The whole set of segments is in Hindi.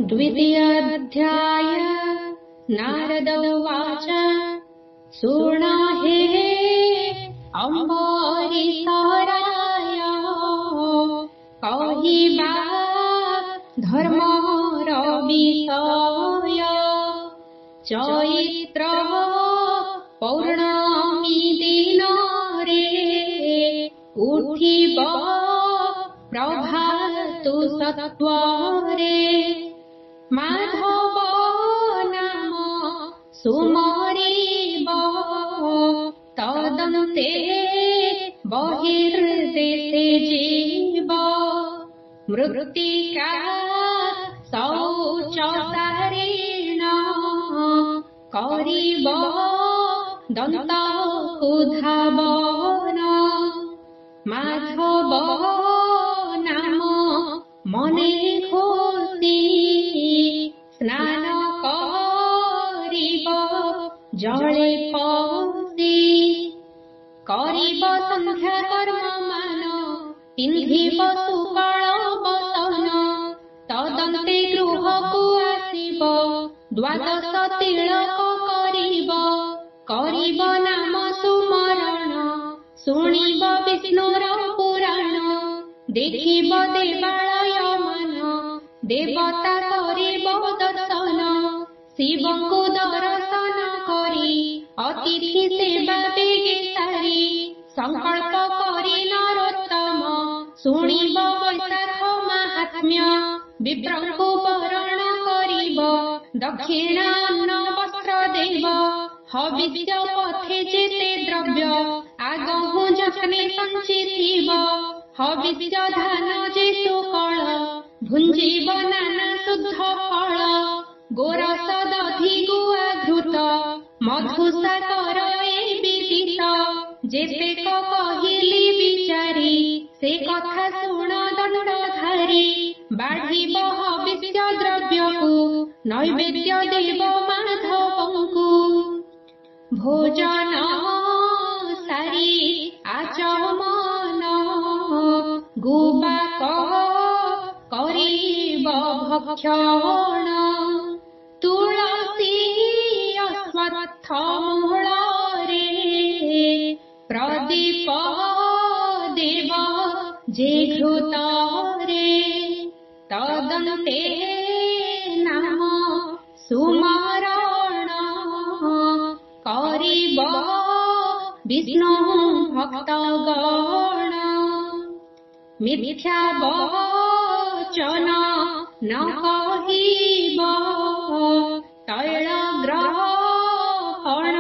द्वितीयाध्याय नारद उवाच शृणु हे अम्बरीशराय कहिबा धर्मर विषय चैत्र पौर्णमी दिन रे उठिब प्रभातु सत्वरे माधव नाम सुमरिब तदन्ते बहिर्देशे जीव मृत्तिका शौचकारेण करिब दन्तकुधावन माधव नाम मने खुशी स्नान करिब जले पशि करिब संध्या कर्म मान पिन्धिब सुकल बसन तदन्ते गृहकु आसिब द्वादश तिलक करिब नाम सुमरण शुणिब विष्णुर पुराण देखिब देवालय मान देवता करिब दर्शन शिवଙ୍କୁ दर्शन करी अतिथि सेवा बेगे सारी संकल्प करी नरोत्तम शुणिब वैशाख माहात्म्य विप्रଙ୍କୁ बरण करिब दक्षिणा अन्न वस्त्र देव हविष्य पथे जेते द्रव्य आगहु जसने संचिथिब हविष्य धान जे सुकल भुंजीब नाना शुद्ध फल गोरस दधि गुआ घृत मधुसा कर ए विदित जेतेक कहिली विचारी से कथा शुण दंडधारी बाढ़िब हविष्य द्रव्यकु नैवेद्य देव माधवଙ୍କୁ भोजन सारी आचमन गुबाक करिब भक्षण तुलसी अश्वत्थ मूलरे प्रदीप देव जे घृतरे तदन्ते नाम सुमरण करिब विष्णु भक्तगण मिथ्या वचन न कहिब तैल ग्रहण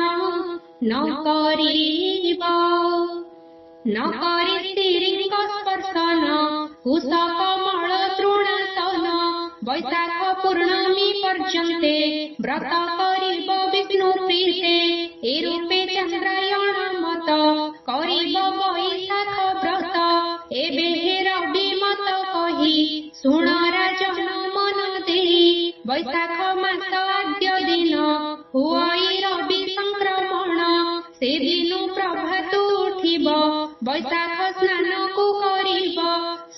न करिब न करि स्त्रीलिंग स्पर्शन कुशकमल तृणासन वैशाख पूर्णमी पर्यन्ते व्रत करिब विष्णु प्रीते ए रूपे चन्द्रायण मत करिब वैशाख व्रत एबे हे रवि मत कहि शुण राजन मन देहि वैशाख मास आद्य दिन हुई रवि संक्रमण से दिनु प्रभात उठिब वैशाख स्नान को करिब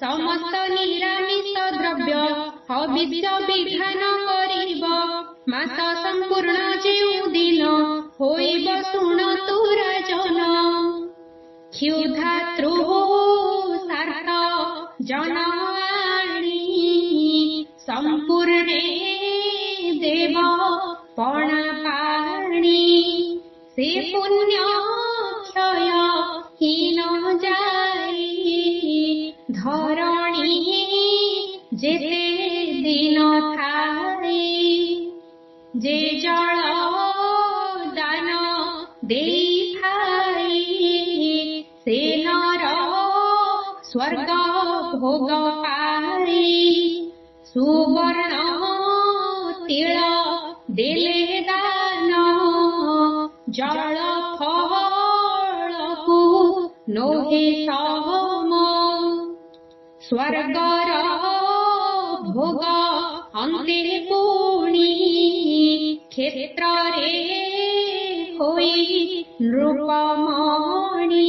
समस्त निरामिष द्रव्य हविष्य विधान करिब मास संपूर्ण जेउ दिन होइब शुणतु राजन क्षुधातृ सार्थ जनवाणी संपूर्णे देव पणा पाणी से पुण्य क्षय हीन जाई धरणी जेते दिन थाई जे जल दान देई थाई से नर स्वर्ग भोग पाई सुवर्ण तिल देले दान जल फलकु नोहे सम स्वर्गर भोग अन्ते पुणी क्षेत्रे होई नृपमणि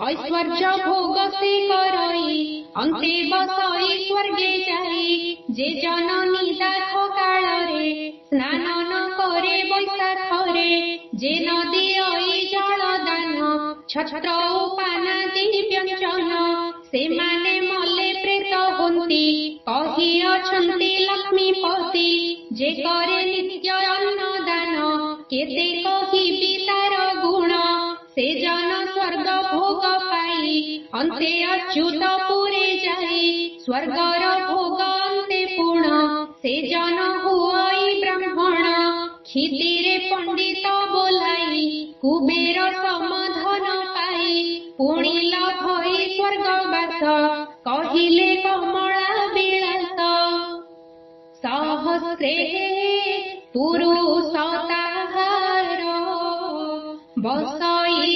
ऐश्वर्य भोग से करई अंते बसई स्वर्गे जाई। जे जन निदाख काଳରେ स्नान न करे बैसाखरे। जे नदी आई जल दान छत्र उपानादि व्यञ्जन। सेमाने मले प्रेत हुंती कहि अछंती लक्ष्मीपति। जे करे नित्य अन्न दान केते कहिबी तार गुण। से जन स्वर्ग भोग पाई अंते अच्युत पुरे जाई। स्वर्गर भोग अंते पूर्ण से जन हुई ब्राह्मण। क्षितिरे पंडित बोलाई कुबेर समाधान पाई। पुणी लभई स्वर्गवास कहिले कमला विलास। सहस्रे पुरुष ताहार बसई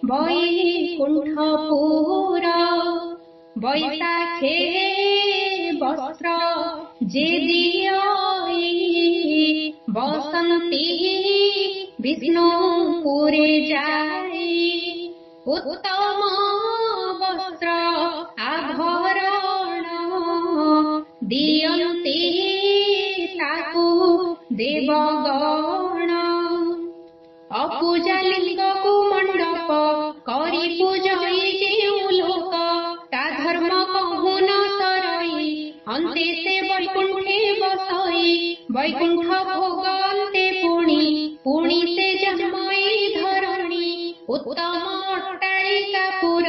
वैकुंठपुर। बैसाखे वस्त्र जे दियई बसंती विष्णुपुरे जाई। उत्तम वस्त्र आभरण दियंती ताकु देवगण। अपूजा लिंग को मंडप करी पूजई जेउ लोक। ता धर्म कहु न सरई अंते से वैकुंठे बसई। वैकुंठ भोग अंते पुणी से जन्मई धरणी। उत्तम अट्टालिका पुर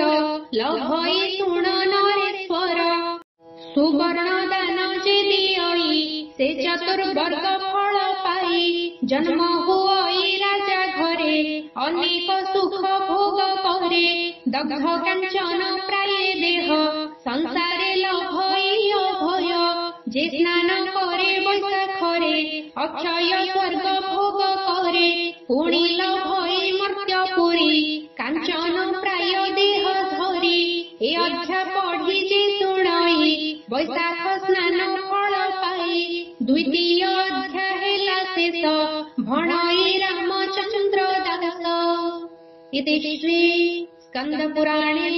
लभई सुण नरेश्वर। सुवर्ण दान जे दियई से चतुर्वर्ग फल पाई। जन्म हुई राजा घरे अनेक सुख भोग करे। दग्ध कांचन प्राये देह संसारे लभई अभय। जे स्नान करे बैसाखरे अक्षय स्वर्ग भोग करे। पुणी लभई मर्त्यपुरी कांचन प्राय देह धरी। ए अध्याय पढ़ी जे शुणई बैसाख स्नान फल पाई। द्वितीय अध्याय हेला शेष भणई रामचंद्र दास। इति श्री स्कंद पुराणे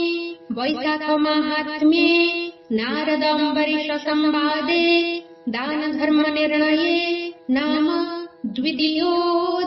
वैशाख महात्म्ये नारद अम्बरीश संवादे दान धर्म निर्णये नाम द्वितीयोऽध्यायः।